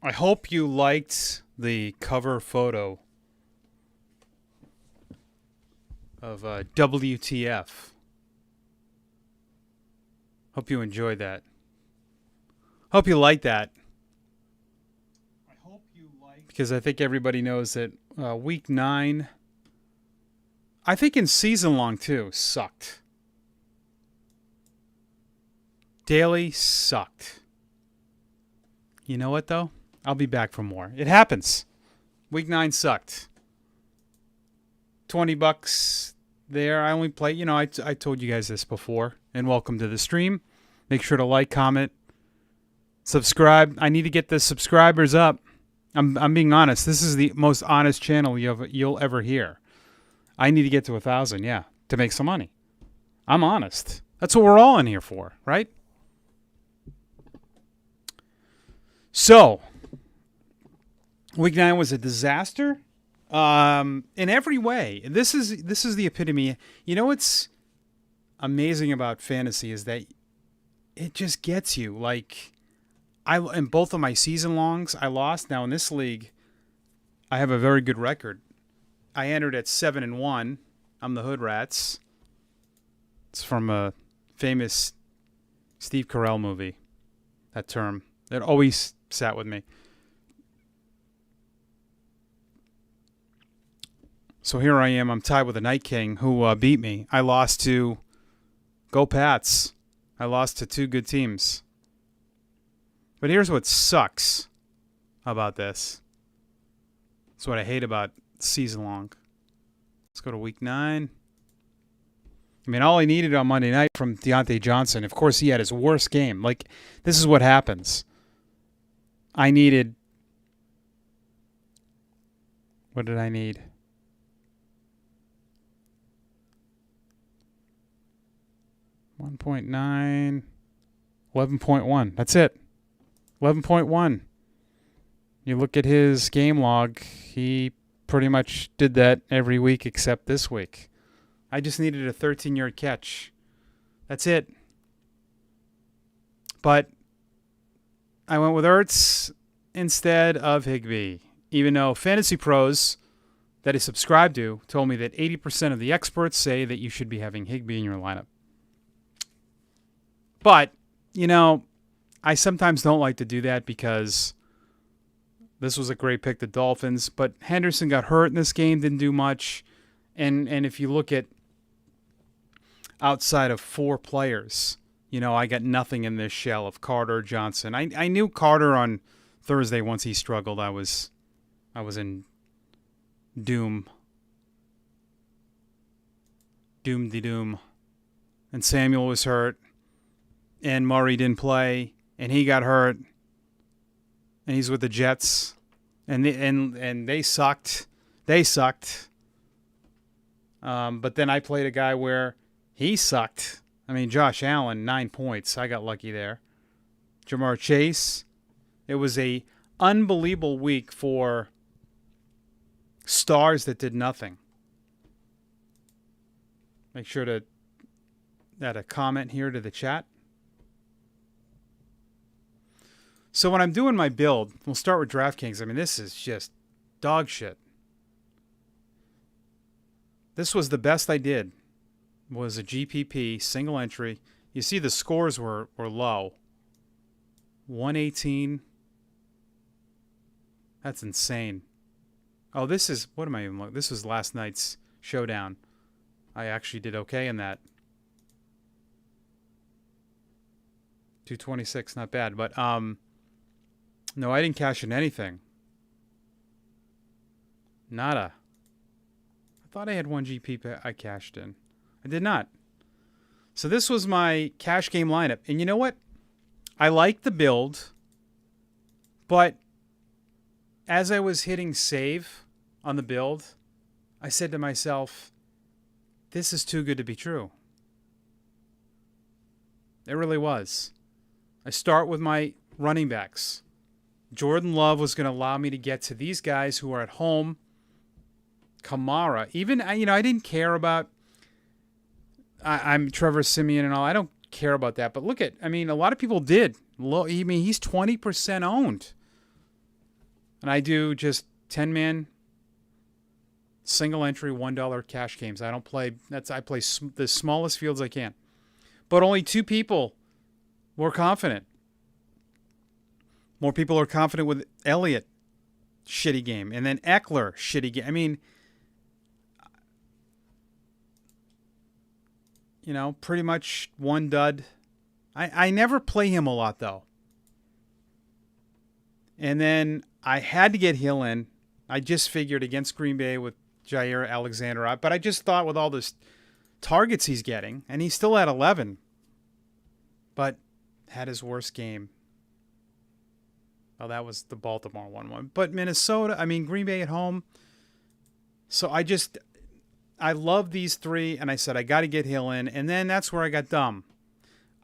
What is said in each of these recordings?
I hope you liked the cover photo of WTF. Hope you enjoyed that. Hope you like that. Because I think everybody knows that week 9, I think in season long too, sucked. Daily sucked. You know what though? I'll be back for more. It happens. Week 9 sucked. $20 there. I only play, I told you guys this before. And welcome to the stream. Make sure to like, comment, subscribe. I need to get the subscribers up. I'm being honest. This is the most honest channel you'll ever hear. I need to get to 1,000, to make some money. I'm honest. That's what we're all in here for, right? So, week 9 was a disaster in every way. This is the epitome. You know what's amazing about fantasy is that it just gets you. Like, in both of my season longs, I lost. Now in this league, I have a very good record. I entered at 7-1. I'm the Hood Rats. It's from a famous Steve Carell movie. That term. It always sat with me. So here I am. I'm tied with the Night King who beat me. I lost to Go Pats. I lost to 2 good teams. But here's what sucks about this. That's what I hate about season long. Let's go to week 9. I mean, all he needed on Monday night from Deontay Johnson, of course, he had his worst game. Like, this is what happens. I needed... What did I need? 1.9. 11.1. That's it. 11.1. You look at his game log, he pretty much did that every week except this week. I just needed a 13-yard catch. That's it. But I went with Ertz instead of Higbee, even though Fantasy Pros that I subscribe to told me that 80% of the experts say that you should be having Higbee in your lineup. But, I sometimes don't like to do that because this was a great pick, the Dolphins. But Henderson got hurt in this game, didn't do much. And if you look at outside of 4 players, I got nothing in this shell of Carter, Johnson. I knew Carter on Thursday once he struggled. I was in doom. Doom. And Samuel was hurt. And Murray didn't play. And he got hurt, and he's with the Jets, and they sucked. They sucked. But then I played a guy where he sucked. I mean, Josh Allen, 9 points. I got lucky there. Jamar Chase. It was a unbelievable week for stars that did nothing. Make sure to add a comment here to the chat. So when I'm doing my build, we'll start with DraftKings. I mean, this is just dog shit. This was the best I did. Was a GPP single entry. You see the scores were low. 118. That's insane. Oh, this is, what am I even looking? This was last night's showdown. I actually did okay in that. 226, not bad, but no, I didn't cash in anything. Nada. I thought I had 1 GP I cashed in. I did not. So this was my cash game lineup. And you know what? I liked the build, but as I was hitting save on the build, I said to myself, this is too good to be true. It really was. I start with my running backs. Jordan Love was going to allow me to get to these guys who are at home. Kamara. Even, I didn't care about, I'm Trevor Siemian and all. I don't care about that. But look at, a lot of people did. He's 20% owned. And I do just 10-man single entry $1 cash games. I don't play. I play the smallest fields I can. But only 2 people were confident. More people are confident with Elliott, shitty game, and then Eckler, shitty game. I mean, pretty much one dud. I never play him a lot, though. And then I had to get Hill in. I just figured against Green Bay with Jair Alexander. But I just thought with all this targets he's getting, and he's still at 11, but had his worst game. Oh, that was the Baltimore 1-1. But Minnesota, Green Bay at home. So I love these 3, and I said I got to get Hill in, and then that's where I got dumb.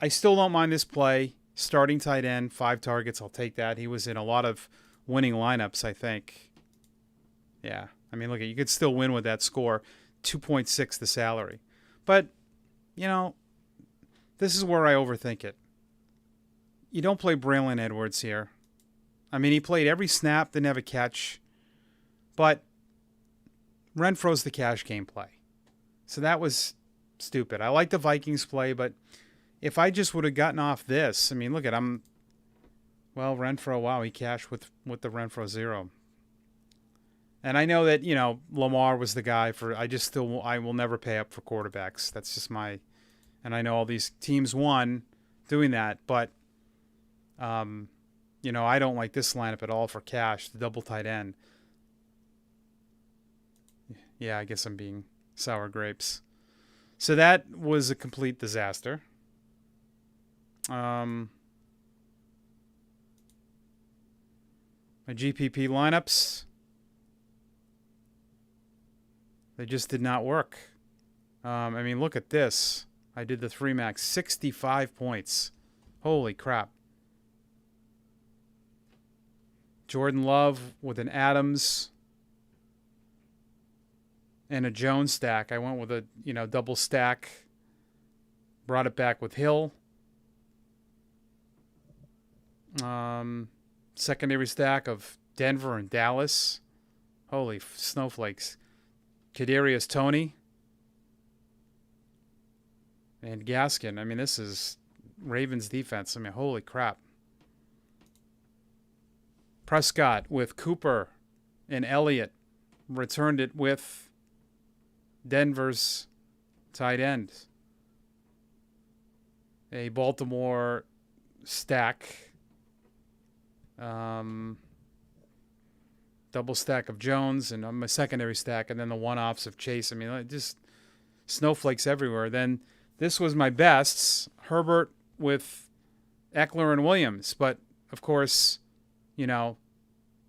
I still don't mind this play. Starting tight end, 5 targets, I'll take that. He was in a lot of winning lineups, I think. Yeah, look, you could still win with that score. 2.6 the salary. But, this is where I overthink it. You don't play Braylon Edwards here. He played every snap, didn't have a catch. But Renfro's the cash game play. So that was stupid. I like the Vikings play, but if I just would have gotten off this, look at Renfro, wow, he cashed with the Renfro 0. And I know that, Lamar was the guy for, I will never pay up for quarterbacks. That's just and I know all these teams won doing that, but, I don't like this lineup at all for cash, the double tight end. Yeah, I guess I'm being sour grapes. So that was a complete disaster. My GPP lineups, they just did not work. Look at this. I did the 3-max, 65 points. Holy crap. Jordan Love with an Adams and a Jones stack. I went with a, double stack. Brought it back with Hill. Secondary stack of Denver and Dallas. Holy snowflakes. Kadarius Toney. And Gaskin. This is Ravens defense. Holy crap. Prescott with Cooper and Elliott. Returned it with Denver's tight end. A Baltimore stack. Double stack of Jones and my secondary stack, and then the one-offs of Chase. Just snowflakes everywhere. Then this was my bests. Herbert with Eckler and Williams. But, of course,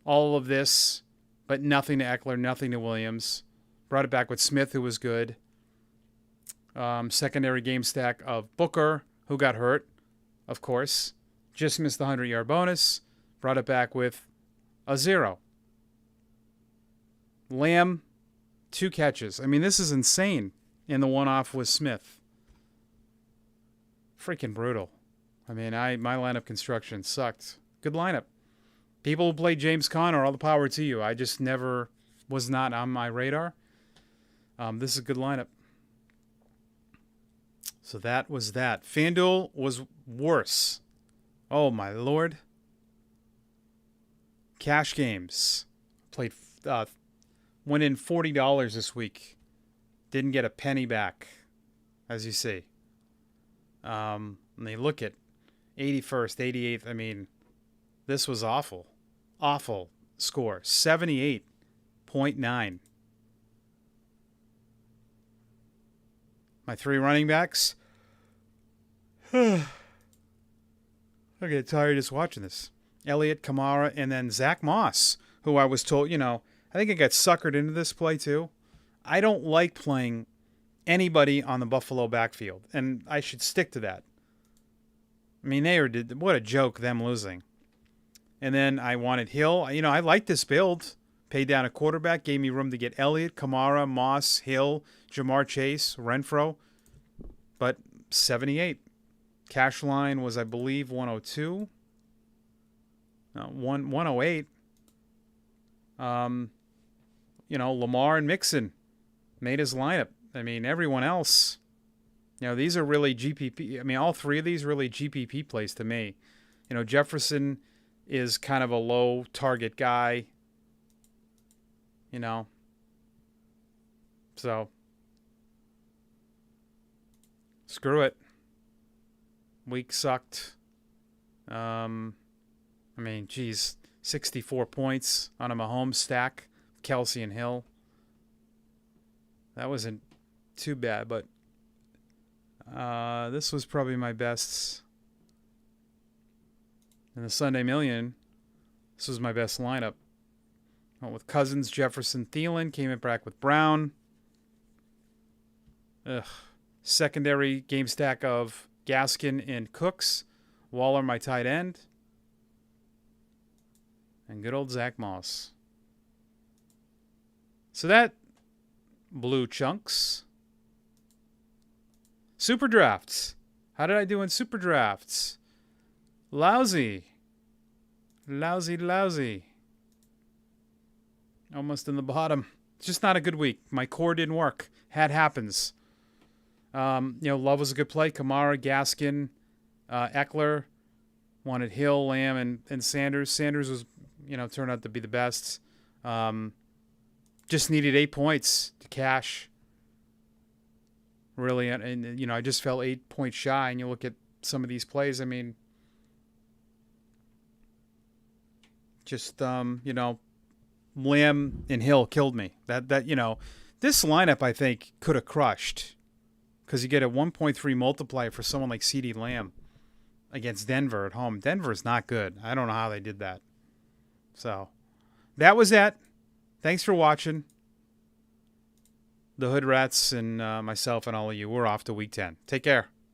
all of this, but nothing to Eckler, nothing to Williams. Brought it back with Smith, who was good. Secondary game stack of Booker, who got hurt, of course. Just missed the 100-yard bonus. Brought it back with a 0. Lamb, 2 catches. This is insane. And the one-off was Smith. Freaking brutal. my lineup construction sucked. Good lineup. People who play James Conner, all the power to you. I just never was not on my radar. This is a good lineup. So that was that. FanDuel was worse. Oh, my Lord. Cash games. Played, went in $40 this week. Didn't get a penny back, as you see. And they look at 81st, 88th. This was awful. Awful score. 78.9. My 3 running backs. I get tired just watching this. Elliott, Kamara, and then Zach Moss, who I was told, I think I got suckered into this play too. I don't like playing anybody on the Buffalo backfield, and I should stick to that. What a joke, them losing. And then I wanted Hill. I like this build. Paid down a quarterback, gave me room to get Elliott, Kamara, Moss, Hill, Jamar Chase, Renfro. But 78. Cash line was, I believe, 102. No, 108. Lamar and Mixon made his lineup. I mean, everyone else, these are really GPP. I mean, all three of these really GPP plays to me. Jefferson is kind of a low target guy, So, screw it. Week sucked. Geez, 64 points on a Mahomes stack, Kelsey and Hill. That wasn't too bad, but this was probably my best. In the Sunday Million, this was my best lineup. Went with Cousins, Jefferson, Thielen. Came in back with Brown. Secondary game stack of Gaskin and Cooks. Waller, my tight end. And good old Zach Moss. So that blew chunks. Super drafts. How did I do in super drafts? Lousy. Almost in the bottom. It's just not a good week. My core didn't work. Happens. Love was a good play. Kamara, Gaskin, Eckler. Wanted Hill, Lamb, and Sanders. Sanders was, turned out to be the best. Just needed 8 points to cash. Really, and I just fell 8 points shy. And you look at some of these plays. I mean, just Lamb and Hill killed me. That this lineup I think could have crushed, because you get a 1.3 multiplier for someone like CeeDee Lamb against Denver at home. Denver's not good. I don't know how they did that. So that was that. Thanks for watching. The Hood Rats and myself and all of you. We're off to week 10. Take care.